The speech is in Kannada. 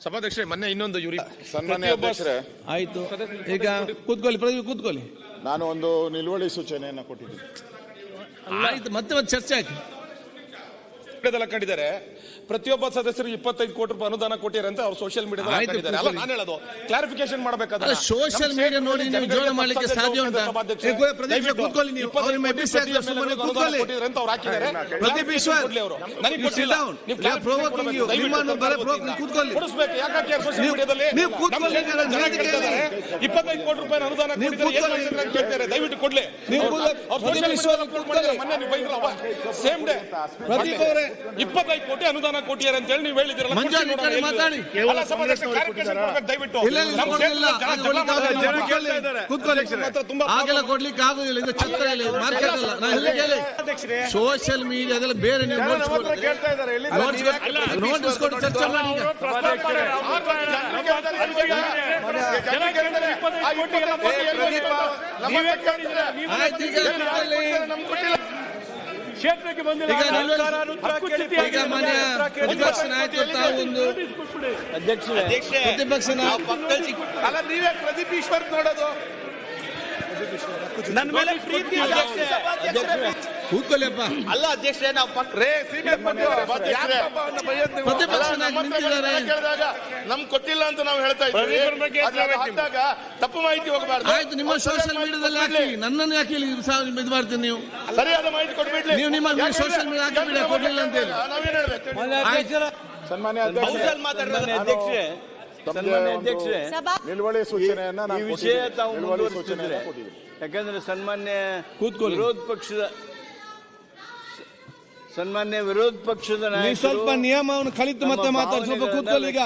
ಸಭಾಧ್ಯಕ್ಷರೇ ಮೊನ್ನೆ ಇನ್ನೊಂದು ಇವ್ರಿ ಸನ್ಮಾನ್ಯ ಅಧ್ಯಕ್ಷರೇ, ಆಯ್ತು. ಈಗ ಕೂತ್ಕೊಳ್ಳಿ, ಪ್ರದೀಪ್ ಕೂತ್ಕೊಳ್ಳಿ. ನಾನು ಒಂದು ನಿಲುವಳಿ ಸೂಚನೆಯನ್ನು ಕೊಟ್ಟಿದ್ದೀನಿ. ಆಯ್ತು, ಮತ್ತೆ ಚರ್ಚೆ ಆಯ್ತು. ಕಂಡಿದ್ದಾರೆ ಪ್ರತಿಯೊಬ್ಬ ಸದಸ್ಯರು 25 ಕೋಟಿ ರೂಪಾಯಿ ಅನುದಾನ ಕೊಟ್ಟಿದ್ದಾರೆ ಅಂತ ಅವ್ರು ಸೋಷಿಯಲ್ ಮೀಡಿಯಾದಲ್ಲಿ ಅಲ್ಲ, ನಾನು ಹೇಳೋದು ಕ್ಲಾರಿಫಿಕೇಶನ್ ಮಾಡಬೇಕಾದ್ರೆ ಸೋಷಿಯಲ್ ಮೀಡಿಯಾ ನೋಡಿ ನೀವು ಜೋಡ ಮಾಡ್ಲಿಕ್ಕೆ ಸಾಧ್ಯ ಉಂಟಾ? ಪ್ರದೀಪ್ ಕೂತ್ಕೊಳ್ಳಿ, ನೀವು ಅಂತ ಅವ್ರು ಹಾಕಿದ್ದಾರೆ. ಪ್ರದೀಪ್ ಈಶ್ವರ್, ನನಗೆ ಕೊಟ್ಟಿಲ್ಲ, ಕೊಡಿಸ್ಬೇಕು. ಯಾಕೆ ಸೋಷಿಯಲ್ ಮೀಡಿಯಾದಲ್ಲಿ 25 ಕೋಟಿ ರೂಪಾಯಿ ಅನುದಾನ ಕೇಳ್ತಾರೆ, ದಯವಿಟ್ಟು ಕೊಡ್ಲಿ. ಸೇಮ್ ಡೇ 25 ಕೋಟಿ ಅನುದಾನ ಕೊಟ್ಟಿದ್ದಾರೆ ಅಂತ ಹೇಳಿ ನೀವು ಹೇಳಿದಿರಲ್ಲ, ದಯವಿಟ್ಟು ಕೊಡ್ಲಿಕ್ಕೆ ಆಗುದಿಲ್ಲ. ಇದು ಛತ್ರ ಇಲ್ಲ, ಮಾರ್ಕೆಟ್ ಅಲ್ಲ. ಸೋಷಿಯಲ್ ಮೀಡಿಯಾದಲ್ಲಿ ಬೇರೆ ನೀವು ನೋಟಿಸ್ ಕೊಟ್ಟು ಚರ್ಚೆ ಮಾಡಿ. ಕ್ಷೇತ್ರಕ್ಕೆ ಬಂದಿಲ್ಲ. ಈಗ ಮಾನ್ಯ ಪ್ರತಿಪಕ್ಷ ನಾಯಕರು ತಾವು ಒಂದು ಪ್ರತಿಪಕ್ಷ ಅಲ್ಲ, ನೀವೇ ಪ್ರದೀಪ್ ಈಶ್ವರ್ ನೋಡೋದು ನನ್ನ ಮೇಲೆ ಪ್ರೀತಿ ಕೂತ್ಕೊಳ್ಳಿಯಪ್ಪ. ಅಲ್ಲ ಅಧ್ಯಕ್ಷರೇ, ನಾವು ಪ್ರತಿಪಕ್ಷ ನಾಯಕರು ನಿಂತಿದ್ದಾರೆ. ನಮ್ ಕೊಟ್ಟಿಲ್ಲ ಅಂತ ನಾವು ಹೇಳ್ತಾ ಇದ್ದೀವಿ. ತಪ್ಪು ಮಾಹಿತಿ ಹೋಗಬಾರ್ದು. ಆಯ್ತು, ನಿಮ್ಮ ಸೋಷಿಯಲ್ ಮೀಡಿಯಾದಲ್ಲಿ ಹಾಕಿ, ನನ್ನನ್ನು ಯಾಕೆ ಇದು ಮಾಡ್ತೀನಿ ನೀವು? ಸರಿಯಾದ ಮಾಹಿತಿ ಕೊಡ್ಬಿಡ್ಲಿ. ನೀವು ನಿಮ್ಮ ಸೋಷಿಯಲ್ ಮೀಡಿಯಾ ಹಾಕಿ ಬಿಡ, ಕೊಡ್ಲಿಲ್ಲ ಅಂತ ಹೇಳಿ. ನಾವೇನ್ ಹೇಳ್ಬೇಕು? ಸನ್ಮಾನ್ಯ ಅಧ್ಯಕ್ಷರೇ, ನಿಲುವಳಿ ಸೂಚನೆಯನ್ನ ಈ ವಿಷಯ ತಾವು ಮುಂದುವರಿಸಿದ್ರೆ, ಯಾಕಂದ್ರೆ ಸನ್ಮಾನ್ಯ ವಿರೋಧ ಪಕ್ಷದ ನಾಯಕರು ಸ್ವಲ್ಪ ನಿಯಮವನ್ನು ಕಲಿತು ಮತ್ತೆ ಮಾತಾಡಿ. ಸ್ವಲ್ಪ ಕೂತ್ಕೊಳ್ಳಿ. ಈಗ